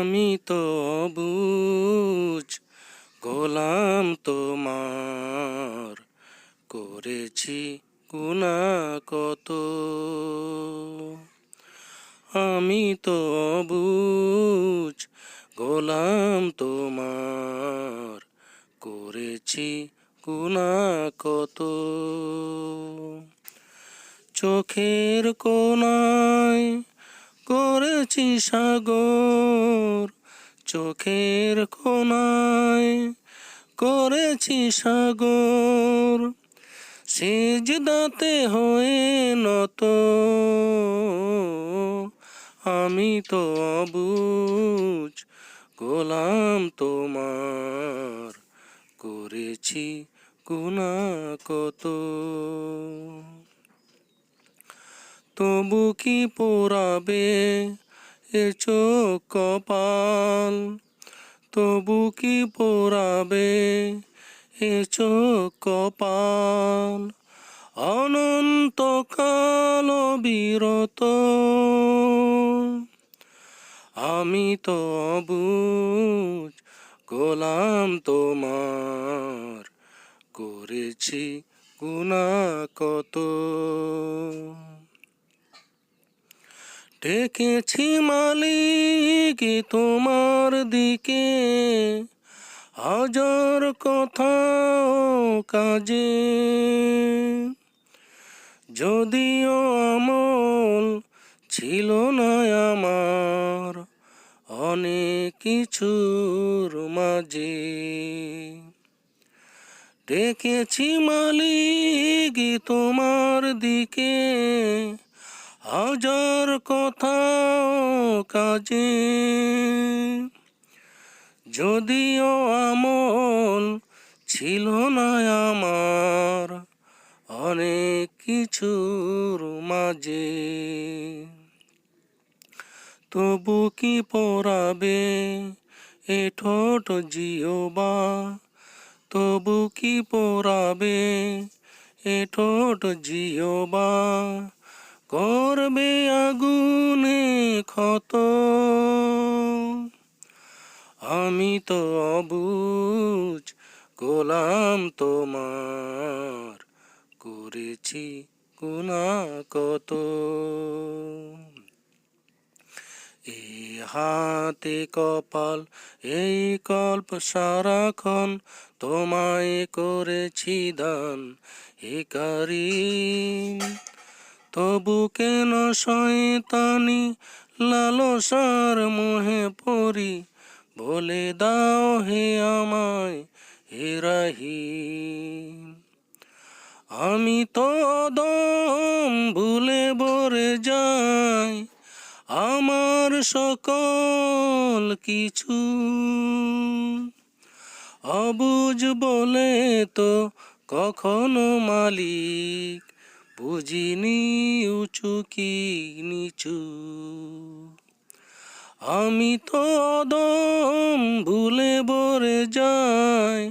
আমি তো অবুঝ গোলাম তোমার, করেছি গুনাহ কত। আমি তো অবুঝ গোলাম তোমার, করেছি গুনাহ কত। চোখের কোণায় করেছি সাগর, চোখের কোণায় করেছি সাগর, সিজদাতে হয়ে নত। আমি তো অবুঝ গোলাম তোমার, করেছি গুনাহ কত। তবু কি পোড়াবে এ চোখ কপাল, তবু কি পোড়াবে এ চোখ কপাল, অনন্তকাল বিরত। আমি তো অবুঝ গোলাম তোমার, করেছি গুনাহ কত। ডেকেছি মালিক তোমার দিকে, হাজার কথা ও কাজে, যদিও আমল ছিল না আমার অনেক কিছুর মাঝে। ডেকেছি মালিক তোমার দিকে, হাজার কথা ও কাজে, যদিও আমল ছিল না আমার অনেক কিছুর মাঝে। তবু কি পোড়াবে এ ঠোঁট জিহ্বা, তবু কি পোড়াবে এ ঠোঁট জিহ্বা, করবে আগুনে ক্ষত। আমি তো অবুঝ গোলাম তোমার, করেছি গুনাহ কত। এই হাতে কপাল এই কল্প সারাক্ষণ, তোমায় করেছি দান হে কারীম। তবু কেন শয়তানি লালসার মোহে পড়ি, বলে দাও হে আমায় হে রাহিম। আমি তো অদম ভুলে ভরে যাই আমার সকল কিছু, অবুঝ বলে তো কখনো মালিক বুঝিনি উঁচু কি নিচু। আমি তো অদম ভুলে ভরে যাই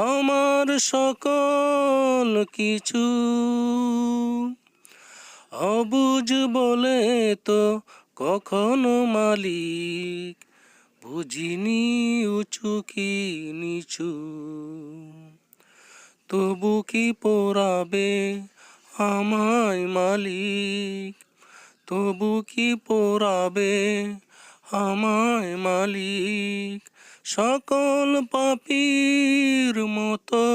আমার সকল কিছু, অবুঝ বলে তো কখনো মালিক বুঝিনি উঁচু কি নিচু। তবু কি পোড়াবে আমায় মালিক, তবু কি পোড়াবে আমায় মালিক, সকল পাপীর মতো।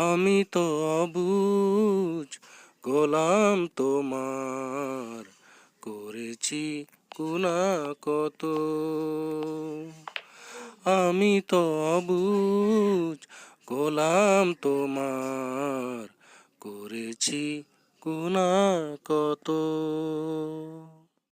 আমি তো অবুঝ গোলাম তোমার, করেছি গুনাহ কত। আমি তো অবুঝ গোলাম তোমার, করেছি গুনাহ কত।